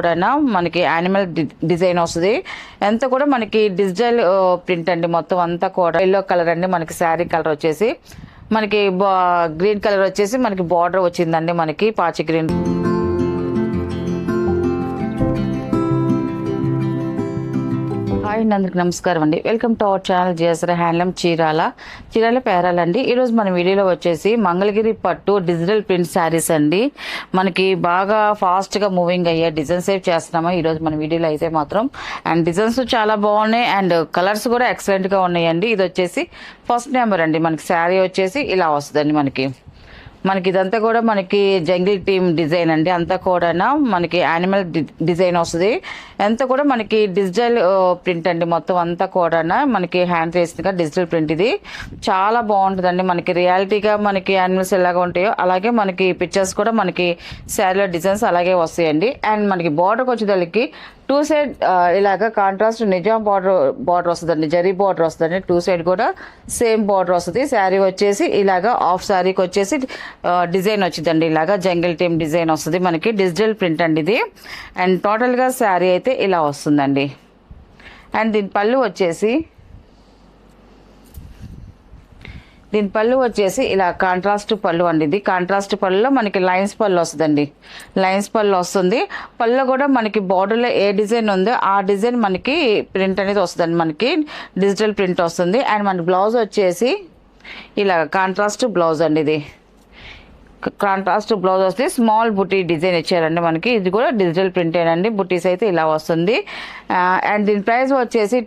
కూడా మనకి animal design వస్తుంది. ఎంత కూడా మనకి డిజిటల్ ప్రింట్ అండి. మొత్తం అంతా కూడా ఎల్లో కలర్ అండి. మనకి శారీ కలర్ వచ్చేసి మనకి గ్రీన్ కలర్ వచ్చేసి మనకి బార్డర్ వచ్చిందండి. మనకి పాచి గ్రీన్. హాయ్ అందరికి నమస్కారం అండి. Welcome to our channel GSR handloom Chirala పేరాలండి. ఈరోజు మన వీడియోలో వచ్చేసి మంగళగిరి పట్టు డిజిటల్ ప్రింట్ శారీస్ అండి. మనకి బాగా ఫాస్ట్గా మూవింగ్ అయ్యే డిజైన్స్ సేవ్ చేస్తున్నాము ఈరోజు మన వీడియోలో అయితే మాత్రం. అండ్ డిజైన్స్ చాలా బాగున్నాయి అండ్ కలర్స్ కూడా ఎక్సలెంట్గా ఉన్నాయండి. ఇది వచ్చేసి ఫస్ట్ నెంబర్ అండి. మనకి శారీ వచ్చేసి ఇలా వస్తుందండి. మనకి ఇదంతా కూడా మనకి జంగిల్ టీమ్ డిజైన్ అండి. అంతా కూడా మనకి యానిమల్ డిజైన్ వస్తుంది. అంతా కూడా మనకి డిజిటల్ ప్రింట్ అండి. మొత్తం అంతా కూడా మనకి హ్యాండ్ చేసిన డిజిటల్ ప్రింట్. ఇది చాలా బాగుంటుందండి. మనకి రియాలిటీగా మనకి యానిమల్స్ ఎలాగ ఉంటాయో అలాగే మనకి పిక్చర్స్ కూడా మనకి శారీలో డిజైన్స్ అలాగే వస్తాయండి. అండ్ మనకి బార్డర్కి వచ్చేదానికి టూ సైడ్ ఇలాగ కాంట్రాస్ట్ నిజాం బార్డర్ వస్తుందండి. జరీ బార్డర్ వస్తుందండి. టూ సైడ్ కూడా సేమ్ బార్డర్ వస్తుంది. శారీ వచ్చేసి ఇలాగ హాఫ్ శారీకి వచ్చేసి డిజైన్ వచ్చిందండి. ఇలాగ జంగిల్ టీమ్ డిజైన్ వస్తుంది. మనకి డిజిటల్ ప్రింట్ అండి ఇది. అండ్ టోటల్గా శారీ అయితే ఇలా వస్తుందండి. అండ్ దీని పళ్ళు వచ్చేసి ఇలా కాంట్రాస్ట్ పళ్ళు అండి. ఇది కాంట్రాస్ట్ పళ్ళులో మనకి లైన్స్ పళ్ళు వస్తుందండి. లైన్స్ పళ్ళు వస్తుంది. పళ్ళు కూడా మనకి బార్డర్లో ఏ డిజైన్ ఉందో ఆ డిజైన్ మనకి ప్రింట్ అనేది వస్తుందండి. మనకి డిజిటల్ ప్రింట్ వస్తుంది. అండ్ మన బ్లౌజ్ వచ్చేసి ఇలా కాంట్రాస్ట్ బ్లౌజ్ అండి. ఇది కాంట్రాస్ట్ బ్లౌజ్ వస్తే స్మాల్ బుటీ డిజైన్ ఇచ్చారండి. మనకి ఇది కూడా డిజిటల్ ప్రింట్ ఏనండి. బుటీస్ అయితే ఇలా వస్తుంది. అండ్ దీని ప్రైస్ వచ్చేసి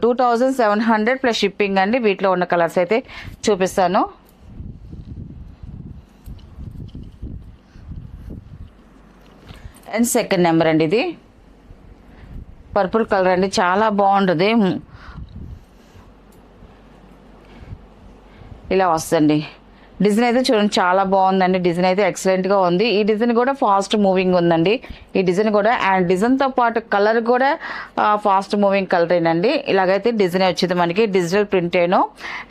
2700 ప్లస్ షిప్పింగ్ అండి. వీటిలో ఉన్న కలర్స్ అయితే చూపిస్తాను. అండ్ సెకండ్ నెంబర్ అండి. ఇది పర్పుల్ కలర్ అండి. చాలా బాగుంటుంది. ఇలా వస్తుంది. డిజైన్ అయితే చూడండి చాలా బాగుందండి. డిజైన్ అయితే ఎక్సలెంట్గా ఉంది. ఈ డిజైన్ కూడా ఫాస్ట్ మూవింగ్ ఉందండి. ఈ డిజైన్ కూడా అండ్ డిజైన్తో పాటు కలర్ కూడా ఫాస్ట్ మూవింగ్ కలర్ ఏనండి. ఇలాగైతే డిజైన్ వచ్చింది మనకి డిజిటల్ ప్రింట్ ఏను.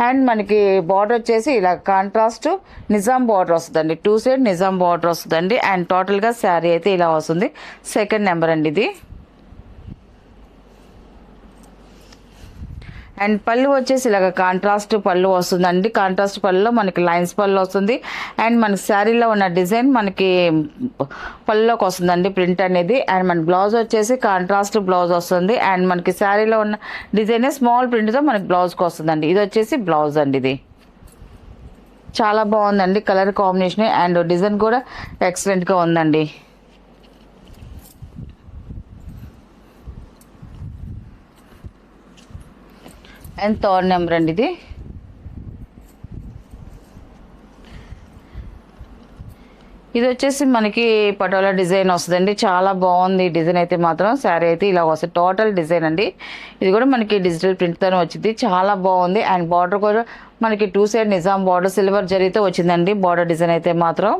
అండ్ మనకి బార్డర్ వచ్చేసి ఇలా కాంట్రాస్ట్ నిజాం బార్డర్ వస్తుందండి. టూ సైడ్ నిజాం బార్డర్ వస్తుందండి. అండ్ టోటల్గా శారీ అయితే ఇలా వస్తుంది. సెకండ్ నెంబర్ అండి ఇది. అండ్ పళ్ళు వచ్చేసి ఇలాగ కాంట్రాస్ట్ పళ్ళు వస్తుందండి. కాంట్రాస్ట్ పళ్ళులో మనకి లైన్స్ పళ్ళు వస్తుంది. అండ్ మనకి శారీలో ఉన్న డిజైన్ మనకి పళ్ళులోకి వస్తుందండి ప్రింట్ అనేది. అండ్ మన బ్లౌజ్ వచ్చేసి కాంట్రాస్ట్ బ్లౌజ్ వస్తుంది. అండ్ మనకి శారీలో ఉన్న డిజైన్ స్మాల్ ప్రింట్తో మనకి బ్లౌజ్కి వస్తుందండి. ఇది వచ్చేసి బ్లౌజ్ అండి. ఇది చాలా బాగుందండి కలర్ కాంబినేషన్. అండ్ డిజైన్ కూడా ఎక్సలెంట్గా ఉందండి. అండ్ థర్డ్ నెంబర్ అండి. ఇది వచ్చేసి మనకి పటోలా డిజైన్ వస్తుందండి. చాలా బాగుంది డిజైన్ అయితే మాత్రం. శారీ అయితే ఇలా వస్తుంది. టోటల్ డిజైన్ అండి. ఇది కూడా మనకి డిజిటల్ ప్రింట్తోనే వచ్చింది. చాలా బాగుంది. అండ్ బార్డర్ కూడా మనకి two side Nizam border silver జరీతో వచ్చిందండి. బార్డర్ డిజైన్ అయితే మాత్రం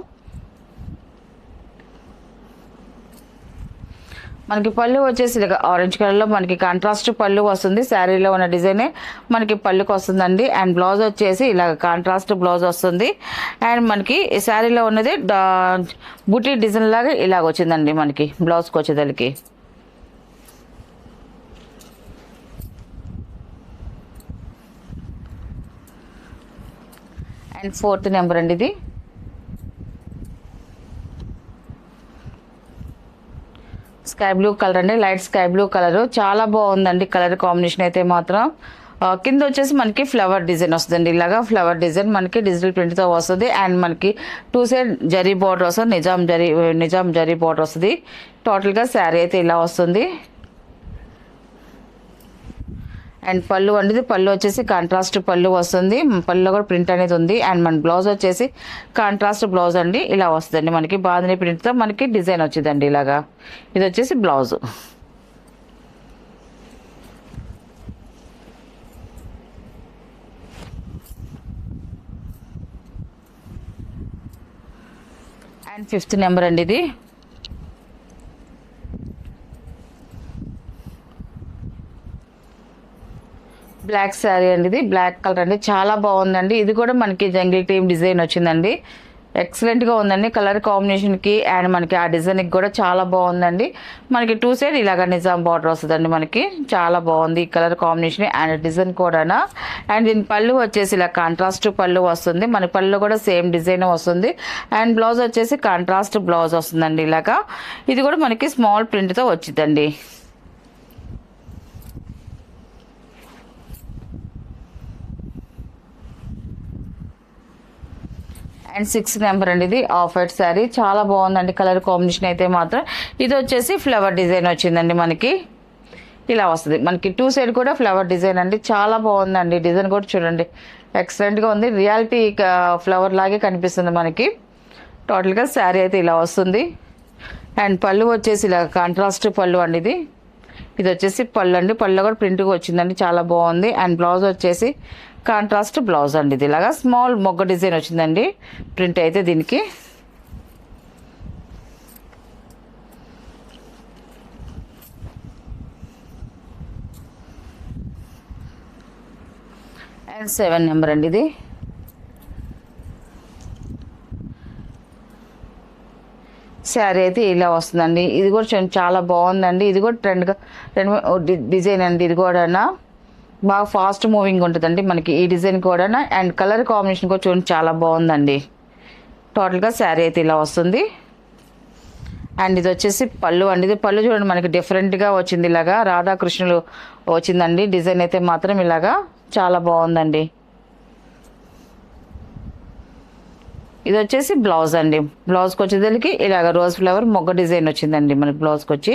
మనకి పళ్ళు వచ్చేసి ఆరెంజ్ కలర్లో మనకి కాంట్రాస్ట్ పళ్ళు వస్తుంది. శారీలో ఉన్న డిజైనే మనకి పళ్ళుకి వస్తుందండి. అండ్ బ్లౌజ్ వచ్చేసి ఇలా కాంట్రాస్ట్ బ్లౌజ్ వస్తుంది. అండ్ మనకి శారీలో ఉన్నది బుటీ డిజైన్ లాగా ఇలాగ వచ్చిందండి మనకి బ్లౌజ్కి వచ్చేదానికి. అండ్ ఫోర్త్ నెంబర్ అండి. ఇది స్కై బ్లూ కలర్ అండి. లైట్ స్కై బ్లూ కలర్ చాలా బాగుందండి. కలర్ కాంబినేషన్ అయితే మాత్రం కింద వచ్చేసి మనకి ఫ్లవర్ డిజైన్ వస్తుందండి. ఇలాగా ఫ్లవర్ డిజైన్ మనకి డిజిటల్ ప్రింట్తో వస్తుంది. అండ్ మనకి టూ సైడ్ జరీ బార్డర్ వస్తుంది. నిజాం జరీ బార్డర్ వస్తుంది. టోటల్గా శారీ అయితే ఇలా వస్తుంది. అండ్ పళ్ళు అనేది పళ్ళు వచ్చేసి కాంట్రాస్ట్ పళ్ళు వస్తుంది. పళ్ళులో కూడా ప్రింట్ అనేది ఉంది. అండ్ మన బ్లౌజ్ వచ్చేసి కాంట్రాస్ట్ బ్లౌజ్ అండి. ఇలా వస్తుందండి మనకి బాందిని ప్రింట్తో మనకి డిజైన్ వచ్చిందండి. ఇలాగా ఇది వచ్చేసి బ్లౌజ్. అండ్ ఫిఫ్త్ నెంబర్ అండి. ఇది బ్లాక్ శారీ అండి. ఇది బ్లాక్ కలర్ అండి. చాలా బాగుందండి. ఇది కూడా మనకి జంగిల్ టీమ్ డిజైన్ వచ్చిందండి. ఎక్సలెంట్గా ఉందండి కలర్ కాంబినేషన్కి అండ్ మనకి ఆ డిజైన్కి కూడా చాలా బాగుందండి. మనకి 2 సైడ్ ఇలాగ నిజాం బార్డర్ వస్తుందండి. మనకి చాలా బాగుంది ఈ కలర్ కాంబినేషన్ అండ్ డిజైన్ కూడా. అండ్ దీని పళ్ళు వచ్చేసి ఇలా కాంట్రాస్ట్ పళ్ళు వస్తుంది. మన పళ్ళు కూడా సేమ్ డిజైన్ వస్తుంది. అండ్ బ్లౌజ్ వచ్చేసి కాంట్రాస్ట్ బ్లౌజ్ వస్తుందండి. ఇలాగా ఇది కూడా మనకి స్మాల్ ప్రింట్తో వచ్చిందండి. అండ్ 6 నెంబర్ అండి. ఇది ఆఫ్ వైట్ శారీ చాలా బాగుందండి కలర్ కాంబినేషన్ అయితే మాత్రం. ఇది వచ్చేసి ఫ్లవర్ డిజైన్ వచ్చిందండి. మనకి ఇలా వస్తుంది. మనకి 2 సైడ్ కూడా ఫ్లవర్ డిజైన్ అండి. చాలా బాగుందండి డిజైన్ కూడా చూడండి ఎక్సలెంట్గా ఉంది. రియాలిటీ ఫ్లవర్ లాగే కనిపిస్తుంది మనకి. టోటల్గా శారీ అయితే ఇలా వస్తుంది. అండ్ పళ్ళు వచ్చేసి ఇలా కాంట్రాస్ట్ పళ్ళు అండి. ఇది వచ్చేసి పళ్ళు అండి. పళ్ళు కూడా ప్రింట్గా వచ్చిందండి చాలా బాగుంది. అండ్ బ్లౌజ్ వచ్చేసి కాంట్రాస్ట్ బ్లౌజ్ అండి. ఇది ఇలాగా స్మాల్ మొగ్గ డిజైన్ వచ్చిందండి ప్రింట్ అయితే దీనికి. అండ్ 7 నెంబర్ అండి. ఇది శారీ అయితే ఇలా వస్తుందండి. ఇది కూడా చాలా బాగుందండి. ఇది కూడా ట్రెండ్గా డిజైన్ అండి. ఇది కూడా బాగా ఫాస్ట్ మూవింగ్ ఉంటుందండి మనకి ఈ డిజైన్ కూడా. అండ్ కలర్ కాంబినేషన్ కూడా చూడండి చాలా బాగుందండి. టోటల్గా శారీ అయితే ఇలా వస్తుంది. అండ్ ఇది వచ్చేసి పళ్ళు అండి. ఇది పళ్ళు చూడండి మనకి డిఫరెంట్గా వచ్చింది. ఇలాగా రాధాకృష్ణులు వచ్చిందండి డిజైన్ అయితే మాత్రం. ఇలాగా చాలా బాగుందండి. ఇది వచ్చేసి బ్లౌజ్ అండి. బ్లౌజ్కి వచ్చేసరికి ఇలాగ రోజ్ ఫ్లవర్ మొగ్గ డిజైన్ వచ్చిందండి మనకి బ్లౌజ్కి వచ్చి.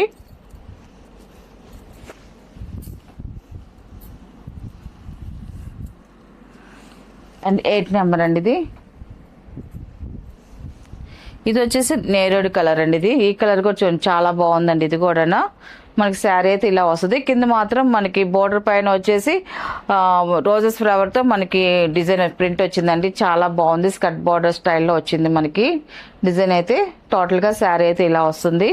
అండ్ 8 నెంబర్ అండి. ఇది వచ్చేసి నేరేడు కలర్ అండి. ఈ కలర్ కూడా చూడండి చాలా బాగుందండి. ఇది కూడా మనకి శారీ అయితే ఇలా వస్తుంది. కింద మాత్రం మనకి బోర్డర్ పైన వచ్చేసి రోజెస్ ఫ్లవర్తో మనకి డిజైన్ ప్రింట్ వచ్చిందండి. చాలా బాగుంది. స్కర్ట్ బార్డర్ స్టైల్లో వచ్చింది మనకి డిజైన్ అయితే. టోటల్గా శారీ అయితే ఇలా వస్తుంది.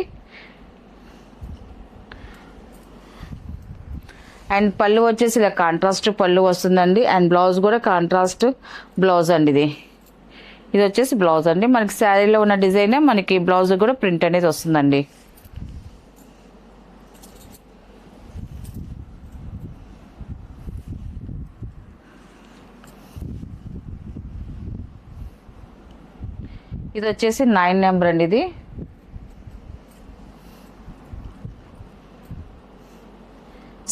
అండ్ పళ్ళు వచ్చేసి ఇలా కాంట్రాస్ట్ పళ్ళు వస్తుందండి. అండ్ బ్లౌజ్ కూడా కాంట్రాస్ట్ బ్లౌజ్ అండి. ఇది వచ్చేసి బ్లౌజ్ అండి. మనకి శారీలో ఉన్న డిజైనే మనకి బ్లౌజ్ కూడా ప్రింట్ అనేది వస్తుందండి. ఇది వచ్చేసి 9 నెంబర్ అండి. ఇది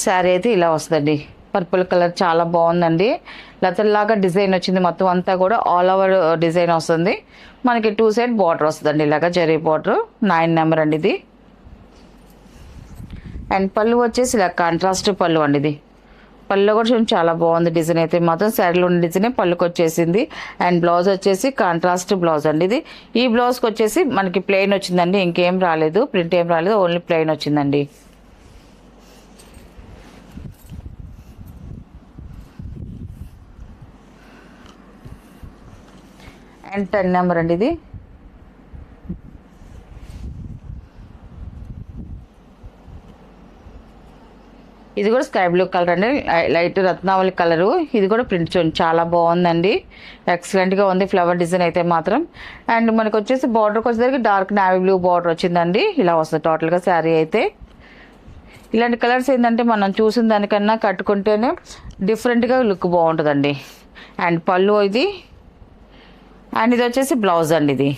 శారీ అయితే ఇలా వస్తుందండి. పర్పుల్ కలర్ చాలా బాగుందండి. లతల్లాగా డిజైన్ వచ్చింది. మొత్తం అంతా కూడా ఆల్ ఓవర్ డిజైన్ వస్తుంది. మనకి 2 సైడ్ బార్డర్ వస్తుందండి. ఇలాగా జరీ బార్డర్. 9 నెంబర్ అండి. ఇది అండ్ పళ్ళు వచ్చేసి ఇలా కాంట్రాస్ట్ పళ్ళు అండి. పళ్ళు కూడా చూడండి చాలా బాగుంది డిజైన్ అయితే మాత్రం. శారీలో ఉన్న డిజైనే పళ్ళుకి వచ్చేసింది. అండ్ బ్లౌజ్ వచ్చేసి కాంట్రాస్ట్ బ్లౌజ్ అండి. ఈ బ్లౌజ్కి వచ్చేసి మనకి ప్లెయిన్ వచ్చిందండి. ఇంకేం రాలేదు, ప్రింట్ ఏం రాలేదు, ఓన్లీ ప్లెయిన్ వచ్చిందండి. అండ్ 10 నెంబర్ అండి. ఇది కూడా స్కై బ్లూ కలర్ అండి. లైట్ రత్నావళి కలరు. ఇది కూడా ప్రింట్ చూడండి చాలా బాగుందండి. ఎక్సలెంట్గా ఉంది ఫ్లవర్ డిజైన్ అయితే మాత్రం. అండ్ మనకు వచ్చేసి బార్డర్కి వచ్చేసరికి డార్క్ నావీ బ్లూ బార్డర్ వచ్చిందండి. ఇలా వస్తుంది టోటల్గా శారీ అయితే. ఇలాంటి కలర్స్ ఏంటంటే మనం చూసిన దానికన్నా కట్టుకుంటేనే డిఫరెంట్గా లుక్ బాగుంటుందండి. అండ్ పళ్ళు ఇది. అండ్ ఇది వచ్చేసి బ్లౌజ్ అండి. ఇది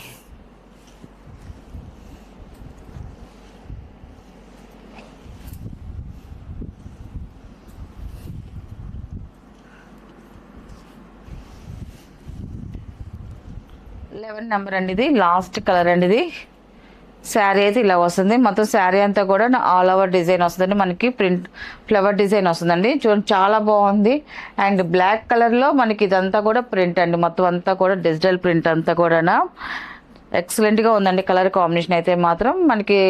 11 నెంబర్ అండి. ఇది లాస్ట్ కలర్ అండి. ఇది శారీ అయితే ఇలా వస్తుంది. మొత్తం శారీ అంతా కూడా ఆల్ ఓవర్ డిజైన్ వస్తుందండి. మనకి ప్రింట్ ఫ్లవర్ డిజైన్ వస్తుందండి. చూడండి చాలా బాగుంది. అండ్ బ్లాక్ కలర్లో మనకి ఇదంతా కూడా ప్రింట్ అండి. మొత్తం అంతా కూడా డిజిటల్ ప్రింట్ అంతా కూడా ఎక్సలెంట్గా ఉందండి. కలర్ కాంబినేషన్ అయితే మాత్రం మనకి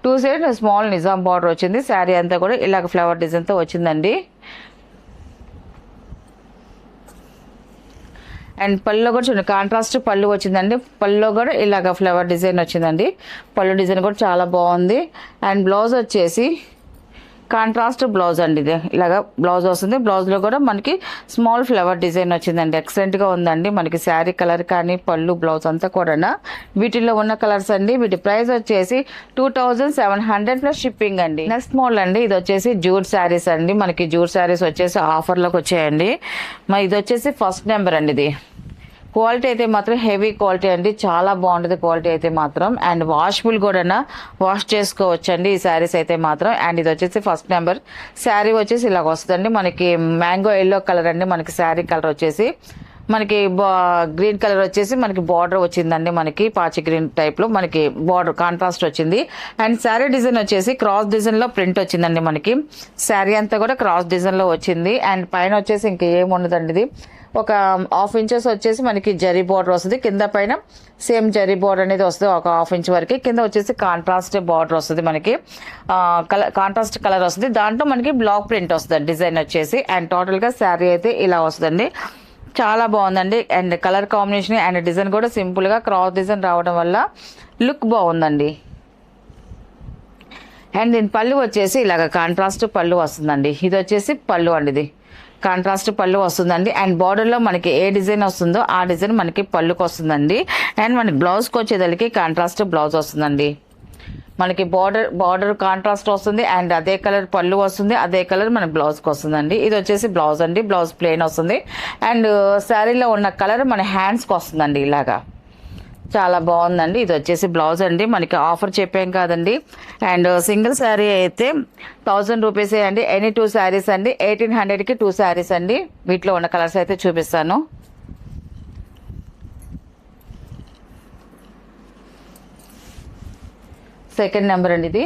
2 సైడ్ స్మాల్ నిజాం బార్డర్ వచ్చింది. శారీ అంతా కూడా ఇలాగ ఫ్లవర్ డిజైన్తో వచ్చిందండి. అండ్ పళ్ళులో కూడా చూడండి కాంట్రాస్ట్ పళ్ళు వచ్చిందండి. పళ్ళులో కూడా ఇలాగ ఫ్లవర్ డిజైన్ వచ్చిందండి. పళ్ళు డిజైన్ కూడా చాలా బాగుంది. అండ్ బ్లౌజ్ వచ్చేసి కాంట్రాస్ట్ బ్లౌజ్ అండి. ఇది ఇలాగా బ్లౌజ్ వస్తుంది. బ్లౌజ్లో కూడా మనకి స్మాల్ ఫ్లవర్ డిజైన్ వచ్చిందండి. ఎక్సలెంట్గా ఉందండి. మనకి శారీ కలర్ కానీ పళ్ళు బ్లౌజ్ అంతా కూడా వీటిల్లో ఉన్న కలర్స్ అండి. వీటి ప్రైస్ వచ్చేసి 2700 ప్లస్ షిప్పింగ్ అండి. నెక్స్ట్ మోడల్ అండి. ఇది వచ్చేసి జూట్ శారీస్ అండి. మనకి జూట్ శారీస్ వచ్చేసి ఆఫర్లోకి వచ్చాయండి. మరి ఇది వచ్చేసి ఫస్ట్ నెంబర్ అండి. ఇది క్వాలిటీ అయితే మాత్రం హెవీ క్వాలిటీ అండి. చాలా బాగుంటుంది క్వాలిటీ అయితే మాత్రం. అండ్ వాషబుల్ కూడా వాష్ చేసుకోవచ్చండి ఈ శారీస్ అయితే మాత్రం. అండ్ ఇది వచ్చేసి ఫస్ట్ నెంబర్. శారీ వచ్చేసి ఇలాగ వస్తుందండి. మనకి మ్యాంగో ఎల్లో కలర్ అండి. మనకి శారీ కలర్ వచ్చేసి మనకి గ్రీన్ కలర్ వచ్చేసి మనకి బార్డర్ వచ్చిందండి. మనకి పాచి గ్రీన్ టైప్ లో మనకి బార్డర్ కాంట్రాస్ట్ వచ్చింది. అండ్ శారీ డిజైన్ వచ్చేసి క్రాస్ డిజైన్ లో ప్రింట్ వచ్చిందండి. మనకి శారీ అంతా కూడా క్రాస్ డిజైన్ లో వచ్చింది. అండ్ పైన వచ్చేసి ఇంకా ఏముండదండి. ఇది ఒక 1/2 ఇంచెస్ వచ్చేసి మనకి జరీ బార్డర్ వస్తుంది. కింద పైన సేమ్ జరీ బార్డర్ అనేది వస్తుంది ఒక 1/2 ఇంచ్ వరకు. కింద వచ్చేసి కాంట్రాస్ట్ బార్డర్ వస్తుంది. మనకి కాంట్రాస్ట్ కలర్ వస్తుంది. దాంట్లో మనకి బ్లాక్ ప్రింట్ వస్తుంది డిజైన్ వచ్చేసి. అండ్ టోటల్ గా శారీ అయితే ఇలా వస్తుందండి. చాలా బాగుందండి. And colour combination and design కూడా సింపుల్ గా క్రాస్ డిజైన్ రావడం వల్ల లుక్ బాగుందండి. అండ్ దీని పళ్ళు వచ్చేసి ఇలాగ కాంట్రాస్ట్ పళ్ళు వస్తుందండి. ఇది వచ్చేసి పళ్ళు అండి. ఇది కాంట్రాస్ట్ పళ్ళు వస్తుందండి. అండ్ బార్డర్లో మనకి ఏ డిజైన్ వస్తుందో ఆ డిజైన్ మనకి పళ్ళుకి వస్తుందండి. అండ్ మనకి బ్లౌజ్కి వచ్చేదానికి కాంట్రాస్ట్ బ్లౌజ్ వస్తుందండి. మనకి బార్డర్ కాంట్రాస్ట్ వస్తుంది. అండ్ అదే కలర్ పళ్ళు వస్తుంది. అదే కలర్ మనకి బ్లౌజ్కి వస్తుందండి. ఇది వచ్చేసి బ్లౌజ్ అండి. బ్లౌజ్ ప్లెయిన్ వస్తుంది. అండ్ శారీలో ఉన్న కలర్ మన హ్యాండ్స్కి వస్తుందండి. ఇలాగా చాలా బాగుందండి. ఇది వచ్చేసి బ్లౌజ్ అండి. మనకి ఆఫర్ చెప్పాం కాదండి. అండ్ సింగిల్ శారీ అయితే 1000 రూపీసే అండి. ఎనీ 2 శారీస్ అండి 1800కి 2 శారీస్ అండి. వీటిలో ఉన్న కలర్స్ అయితే చూపిస్తాను. సెకండ్ నెంబర్ అండి. ఇది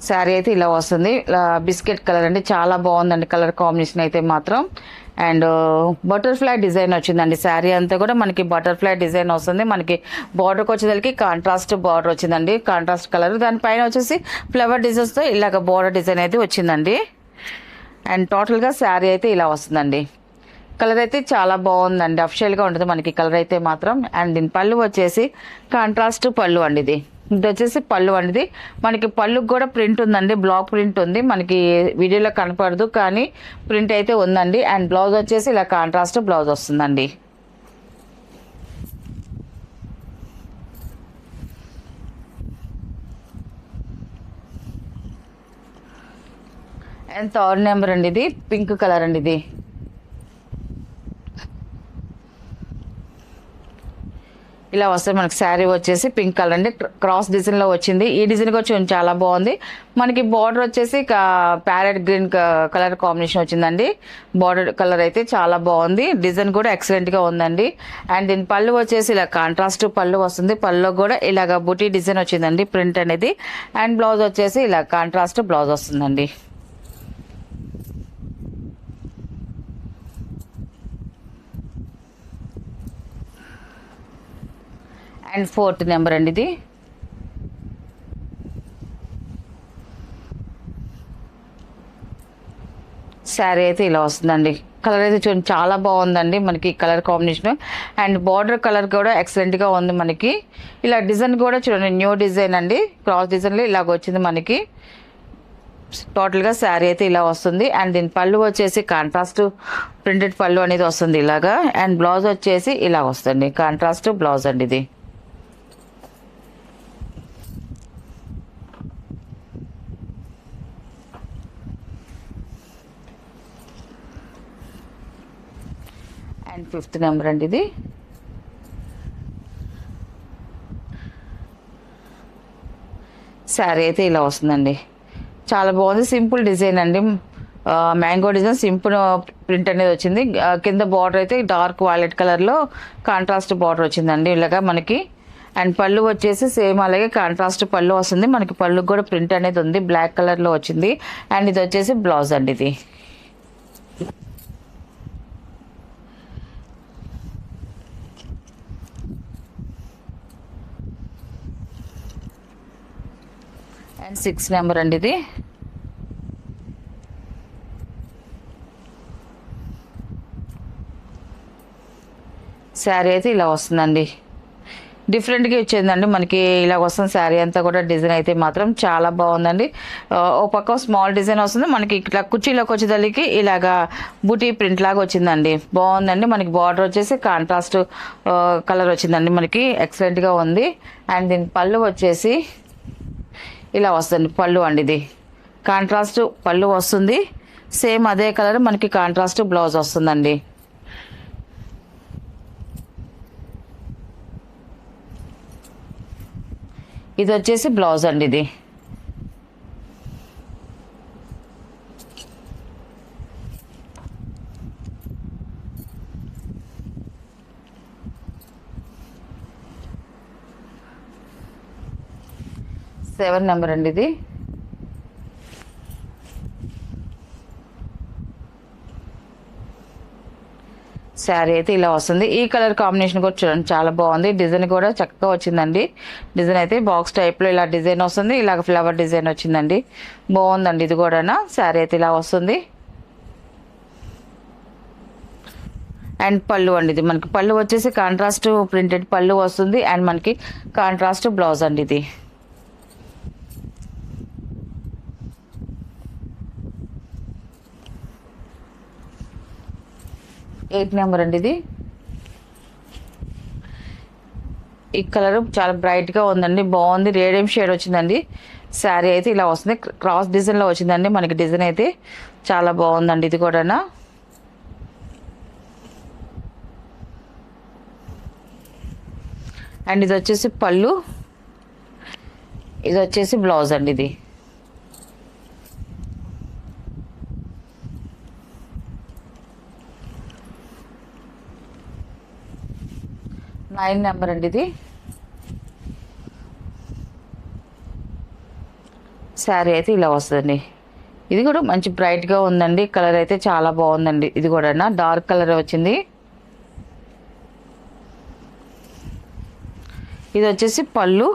శారీ అయితే ఇలా వస్తుంది. బిస్కెట్ కలర్ అండి. చాలా బాగుందండి కలర్ కాంబినేషన్ అయితే మాత్రం. అండ్ బటర్ఫ్లై డిజైన్ వచ్చిందండి. శారీ అంతా కూడా మనకి బటర్ఫ్లై డిజైన్ వస్తుంది. మనకి బార్డర్కి వచ్చేసరికి కాంట్రాస్ట్ బార్డర్ వచ్చిందండి. Contrast colour. దానిపైన వచ్చేసి ఫ్లవర్ డిజైన్స్తో ఇలాగ బార్డర్ డిజైన్ అయితే వచ్చిందండి. అండ్ టోటల్గా శారీ అయితే ఇలా వస్తుందండి. కలర్ అయితే చాలా బాగుందండి. అఫిషియల్గా ఉంటుంది మనకి కలర్ అయితే మాత్రం. అండ్ దీని పళ్ళు వచ్చేసి కాంట్రాస్ట్ పళ్ళు అండి. ఇది వచ్చేసి పళ్ళు అండి. మనకి పళ్ళుకి కూడా ప్రింట్ ఉందండి. బ్లాక్ ప్రింట్ ఉంది. మనకి వీడియోలో కనపడదు కానీ ప్రింట్ అయితే ఉందండి. అండ్ బ్లౌజ్ వచ్చేసి ఇలా కాంట్రాస్ట్ బ్లౌజ్ వస్తుందండి. అండ్ థర్డ్ నెంబర్ అండి. ఇది పింక్ కలర్ అండి. ఇది ఇలా వస్తే మనకి శారీ వచ్చేసి పింక్ కలర్ అండి. క్రాస్ డిజైన్ లో వచ్చింది. ఈ డిజైన్ వచ్చి చాలా బాగుంది. మనకి బార్డర్ వచ్చేసి ప్యారెట్ గ్రీన్ కలర్ కాంబినేషన్ వచ్చిందండి. బార్డర్ కలర్ అయితే చాలా బాగుంది. డిజైన్ కూడా ఎక్సలెంట్ గా ఉందండి. అండ్ దీని పళ్ళు వచ్చేసి ఇలా కాంట్రాస్ట్ పళ్ళు వస్తుంది. పళ్ళులో కూడా ఇలాగ బుటీ డిజైన్ వచ్చిందండి ప్రింట్ అనేది. అండ్ బ్లౌజ్ వచ్చేసి ఇలా కాంట్రాస్ట్ బ్లౌజ్ వస్తుందండి. అండ్ ఫోర్త్ నెంబర్ అండి. ఇది శారీ అయితే ఇలా వస్తుందండి. కలర్ అయితే చూడండి చాలా బాగుందండి మనకి colour combination. And border colour కూడా ఎక్సలెంట్గా ఉంది మనకి. ఇలా డిజైన్ కూడా చూడండి న్యూ డిజైన్ అండి. క్రాస్ డిజైన్లో ఇలాగ వచ్చింది మనకి. టోటల్గా శారీ అయితే ఇలా వస్తుంది. అండ్ దీని పళ్ళు వచ్చేసి కాంట్రాస్ట్ ప్రింటెడ్ పళ్ళు అనేది వస్తుంది ఇలాగా. అండ్ బ్లౌజ్ వచ్చేసి ఇలా వస్తుంది కాంట్రాస్ట్ బ్లౌజ్ అండి. ఇది అండ్ ఫిఫ్త్ నెంబర్ అండి. ఇది శారీ అయితే ఇలా వస్తుందండి. చాలా బాగుంది. సింపుల్ డిజైన్ అండి. మ్యాంగో డిజైన్ సింపుల్ ప్రింట్ అనేది వచ్చింది. కింద బార్డర్ అయితే డార్క్ వైలెట్ కలర్లో కాంట్రాస్ట్ బార్డర్ వచ్చిందండి ఇలాగా మనకి. అండ్ పళ్ళు వచ్చేసి సేమ్ అలాగే కాంట్రాస్ట్ పళ్ళు వస్తుంది మనకి. పళ్ళుకి కూడా ప్రింట్ అనేది ఉంది. బ్లాక్ కలర్లో వచ్చింది. అండ్ ఇది వచ్చేసి బ్లౌజ్ అండి. ఇది అండ్ 6 నెంబర్ అండి. ఇది శారీ అయితే ఇలా వస్తుందండి. డిఫరెంట్గా ఇచ్చిందండి మనకి. ఇలా వస్తుంది శారీ అంతా కూడా. డిజైన్ అయితే మాత్రం చాలా బాగుందండి. ఓ పక్క స్మాల్ డిజైన్ వస్తుంది మనకి. ఇట్లా కుర్చీలోకి వచ్చేదానికి ఇలాగా బూటీ ప్రింట్ లాగా వచ్చిందండి. బాగుందండి. మనకి బార్డర్ వచ్చేసి కాంట్రాస్ట్ కలర్ వచ్చిందండి మనకి. ఎక్సలెంట్గా ఉంది. అండ్ దీని పళ్ళు వచ్చేసి ఇలా వస్తుంది. పళ్ళు అండి ఇది కాంట్రాస్ట్ పళ్ళు వస్తుంది. సేమ్ అదే కలర్ మనకి కాంట్రాస్ట్ బ్లౌజ్ వస్తుందండి. ఇది వచ్చేసి బ్లౌజ్ అండి. ఇది సెవెన్ నెంబర్ అండి. ఇది శారీ అయితే ఇలా వస్తుంది. ఈ కలర్ కాంబినేషన్ కూడా చూడండి చాలా బాగుంది. డిజైన్ కూడా చక్కగా వచ్చిందండి. డిజైన్ అయితే బాక్స్ టైప్లో ఇలా డిజైన్ వస్తుంది. ఇలాగ ఫ్లవర్ డిజైన్ వచ్చిందండి. బాగుందండి. ఇది కూడా శారీ అయితే ఇలా వస్తుంది. అండ్ పళ్ళు అండి. ఇది మనకి పళ్ళు వచ్చేసి కాంట్రాస్ట్ ప్రింటెడ్ పళ్ళు వస్తుంది. అండ్ మనకి కాంట్రాస్ట్ బ్లౌజ్ అండి. ఇది 8 నెంబర్ అండి. ఇది ఈ కలర్ చాలా బ్రైట్గా ఉందండి. బాగుంది. రేడియం షేడ్ వచ్చిందండి. శారీ అయితే ఇలా వస్తుంది. క్రాస్ డిజైన్లో వచ్చిందండి మనకి. డిజైన్ అయితే చాలా బాగుందండి. ఇది కూడా అండ్ ఇది వచ్చేసి పళ్ళు, ఇది వచ్చేసి బ్లౌజ్ అండి. ఇది 9 నెంబర్ అండి. ఇది శారీ అయితే ఇలా వస్తుందండి. ఇది కూడా మంచి బ్రైట్గా ఉందండి. కలర్ అయితే చాలా బాగుందండి. ఇది కూడా డార్క్ కలర్ వచ్చింది. ఇది వచ్చేసి పళ్ళు,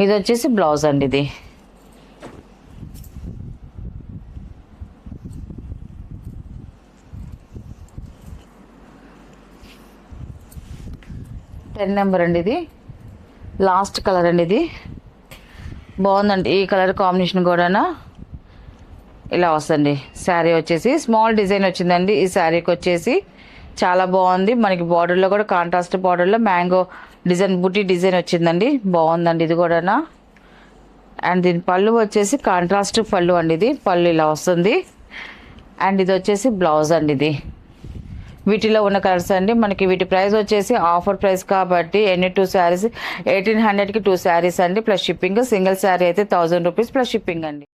ఇది వచ్చేసి బ్లౌజ్ అండి. ఇది టెన్ నెంబర్ అండి. ఇది లాస్ట్ కలర్ అండి. ఇది బాగుందండి. ఈ కలర్ కాంబినేషన్ కూడా ఇలా వస్తుంది. శారీ వచ్చేసి స్మాల్ డిజైన్ వచ్చిందండి. ఈ శారీకి వచ్చేసి చాలా బాగుంది. మనకి బార్డర్లో కూడా కాంట్రాస్ట్ బార్డర్లో మ్యాంగో డిజైన్ బుటీ డిజైన్ వచ్చిందండి. బాగుందండి. ఇది కూడా అండ్ దీని పళ్ళు వచ్చేసి కాంట్రాస్ట్ పళ్ళు అండి. ఇది పళ్ళు ఇలా వస్తుంది. అండ్ ఇది వచ్చేసి బ్లౌజ్ అండి. ఇది వీటిలో ఉన్న కలర్స్ అండి. మనకి వీటి ప్రైస్ వచ్చేసి ఆఫర్ ప్రైస్ కాబట్టి ఎన్ని 2 శారీస్ 1800కి 2 శారీస్ అండి ప్లస్ షిప్పింగ్. సింగిల్ శారీ అయితే 1000 రూపీస్ ప్లస్ షిప్పింగ్ అండి.